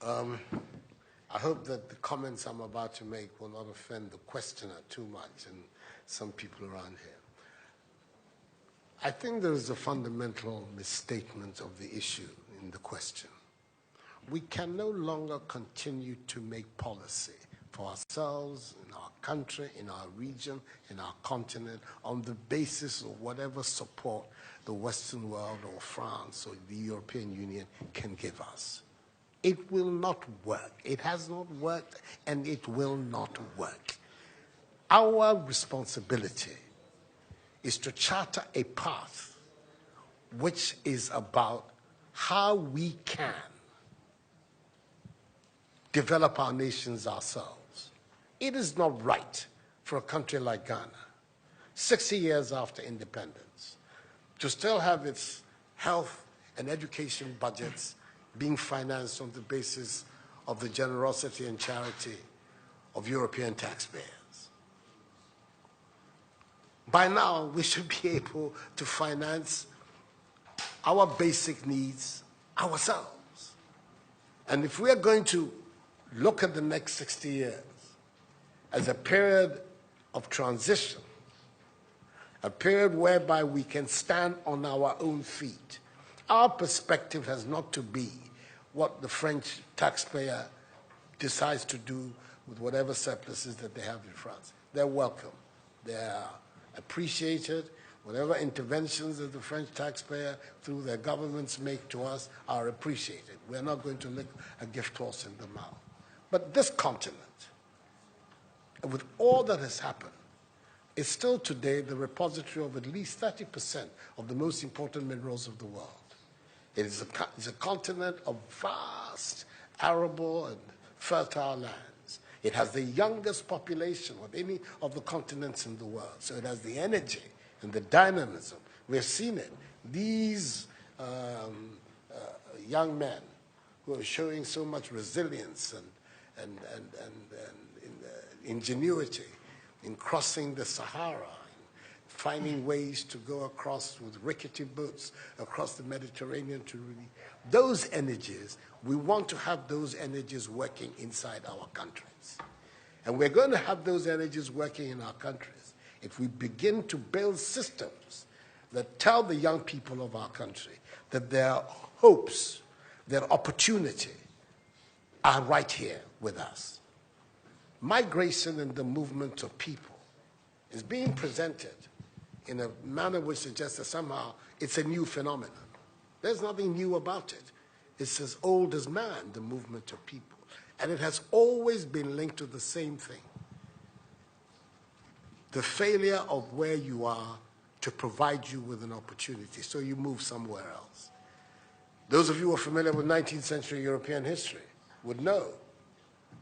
I hope that the comments I'm about to make will not offend the questioner too much and some people around here. I think there is a fundamental misstatement of the issue in the question. We can no longer continue to make policy for ourselves, in our country, in our region, in our continent, on the basis of whatever support the Western world or France or the European Union can give us. It will not work. It has not worked, and it will not work. Our responsibility is to charter a path which is about how we can develop our nations ourselves. It is not right for a country like Ghana, 60 years after independence, to still have its health and education budgets being financed on the basis of the generosity and charity of European taxpayers. By now, we should be able to finance our basic needs ourselves. And if we are going to look at the next 60 years as a period of transition, a period whereby we can stand on our own feet, our perspective has not to be what the French taxpayer decides to do with whatever surpluses that they have in France. They're welcome. They are appreciated. Whatever interventions that the French taxpayer through their governments make to us are appreciated. We're not going to lick a gift horse in the mouth. But this continent, with all that has happened, is still today the repository of at least 30% of the most important minerals of the world. It is a continent of vast, arable and fertile lands. It has the youngest population of any of the continents in the world. So it has the energy and the dynamism. We've seen it. These young men who are showing so much resilience and ingenuity in crossing the Sahara, finding ways to go across with rickety boats across the Mediterranean to really, those energies, we want to have those energies working inside our countries. And we're going to have those energies working in our countries if we begin to build systems that tell the young people of our country that their hopes, their opportunity are right here with us. Migration and the movement of people is being presented in a manner which suggests that somehow it's a new phenomenon. There's nothing new about it. It's as old as man, the movement of people. And it has always been linked to the same thing. The failure of where you are to provide you with an opportunity, so you move somewhere else. Those of you who are familiar with 19th century European history would know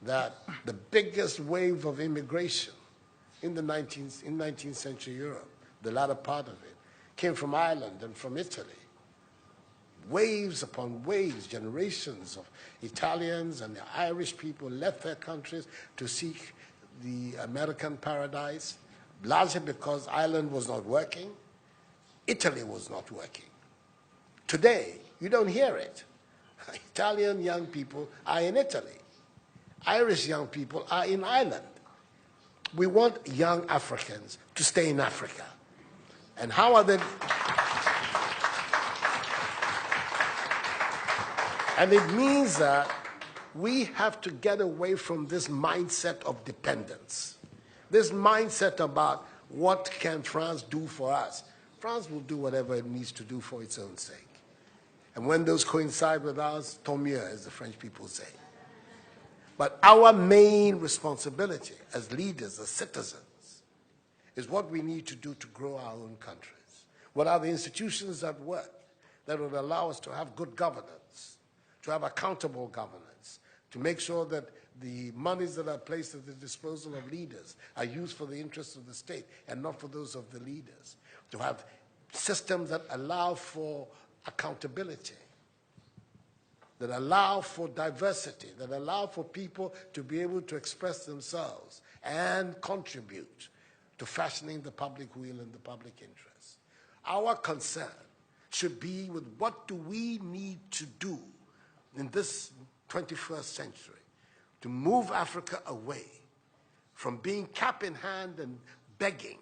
that the biggest wave of immigration in 19th century Europe, the latter part of it, came from Ireland and from Italy. Waves upon waves, generations of Italians and the Irish people left their countries to seek the American paradise, largely because Ireland was not working, Italy was not working. Today, you don't hear it. Italian young people are in Italy. Irish young people are in Ireland. We want young Africans to stay in Africa. And how are they? And it means that we have to get away from this mindset of dependence. This mindset about what can France do for us. France will do whatever it needs to do for its own sake. And when those coincide with ours, tant mieux, as the French people say. But our main responsibility as leaders, as citizens, is what we need to do to grow our own countries. What are the institutions that work that would allow us to have good governance, to have accountable governance, to make sure that the monies that are placed at the disposal of leaders are used for the interests of the state and not for those of the leaders, to have systems that allow for accountability, that allow for diversity, that allow for people to be able to express themselves and contribute to fashioning the public will and the public interest. Our concern should be with what do we need to do in this 21st century, to move Africa away from being cap in hand and begging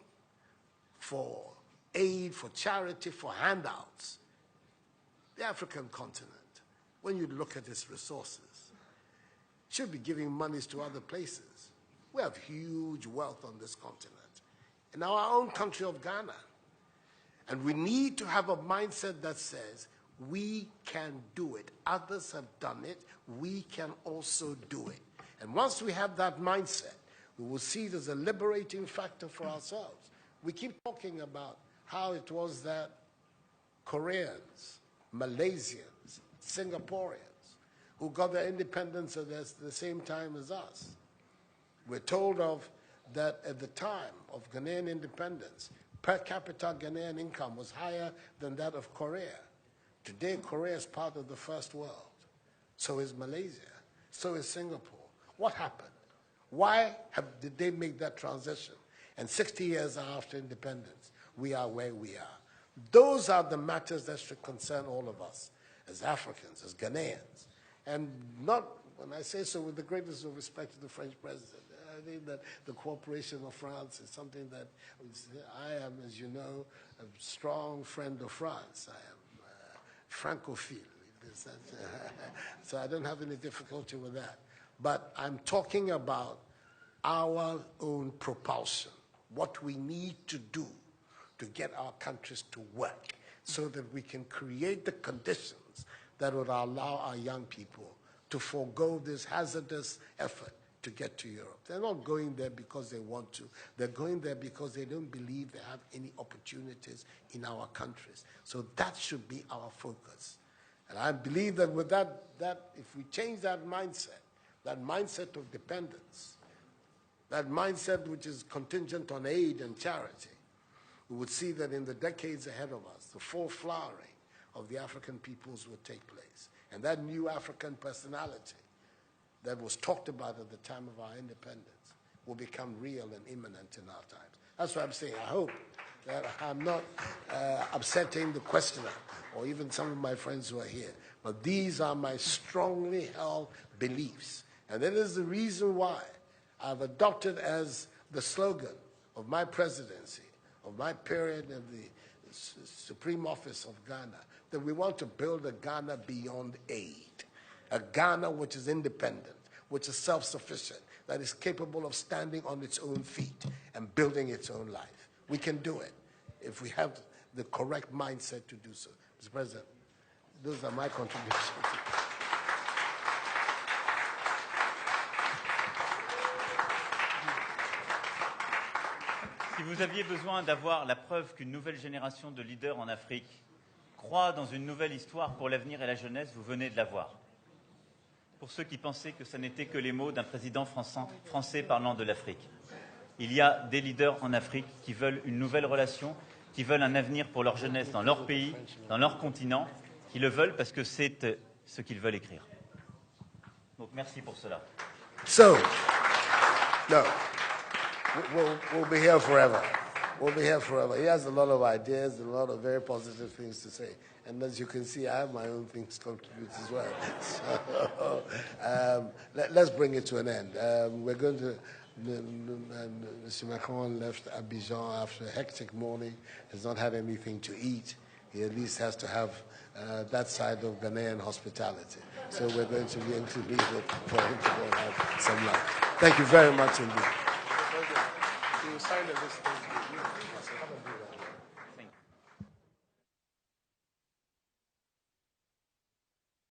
for aid, for charity, for handouts. The African continent, when you look at its resources, should be giving monies to other places. We have huge wealth on this continent, in our own country of Ghana. And we need to have a mindset that says, we can do it. Others have done it. We can also do it. And once we have that mindset, we will see it as a liberating factor for ourselves. We keep talking about how it was that Koreans, Malaysians, Singaporeans, who got their independence at the same time as us. We're told of that at the time of Ghanaian independence, per capita Ghanaian income was higher than that of Korea. Today, Korea is part of the first world. So is Malaysia. So is Singapore. What happened? Why did they make that transition? And 60 years after independence, we are where we are. Those are the matters that should concern all of us as Africans, as Ghanaians. And not, when I say so with the greatest of respect to the French president, I think that the cooperation of France is something that I am, as you know, a strong friend of France. I am Francophile. So I don't have any difficulty with that. But I'm talking about our own propulsion, what we need to do to get our countries to work so that we can create the conditions that would allow our young people to forego this hazardous effort to get to Europe. They're not going there because they want to. They're going there because they don't believe they have any opportunities in our countries. So that should be our focus. And I believe that with that if we change that mindset of dependence, that mindset which is contingent on aid and charity, we would see that in the decades ahead of us, the full flowering of the African peoples would take place. And that new African personality that was talked about at the time of our independence will become real and imminent in our times. That's what I'm saying. I hope that I'm not upsetting the questioner or even some of my friends who are here. But these are my strongly held beliefs. And that is the reason why I've adopted as the slogan of my presidency, of my period of the Supreme Office of Ghana, that we want to build a Ghana beyond aid. A Ghana which is independent, which is self-sufficient, that is capable of standing on its own feet and building its own life. We can do it if we have the correct mindset to do so. Mr. President, those are my contributions. Si vous aviez besoin d'avoir la preuve qu'une nouvelle génération de leaders en Afrique croit dans une nouvelle histoire pour l'avenir et la jeunesse, vous venez de la voir. Pour ceux qui pensaient que ce n'étaient que les mots d'un président français parlant de l'Afrique. Il y a des leaders en Afrique qui veulent une nouvelle relation, qui veulent un avenir pour leur jeunesse dans leur pays, dans leur continent, qui le veulent parce que c'est ce qu'ils veulent écrire. Donc merci pour cela. So, no, we'll be here forever. We'll be here forever. He has a lot of ideas, a lot of very positive things to say. And as you can see, I have my own things to contribute as well. So, let's bring it to an end. We're going to, Mr. Macron left Abidjan after a hectic morning, has not had anything to eat. He at least has to have that side of Ghanaian hospitality. So we're going to be interviewing for him to go and have some lunch. Thank you very much indeed. You signed a list.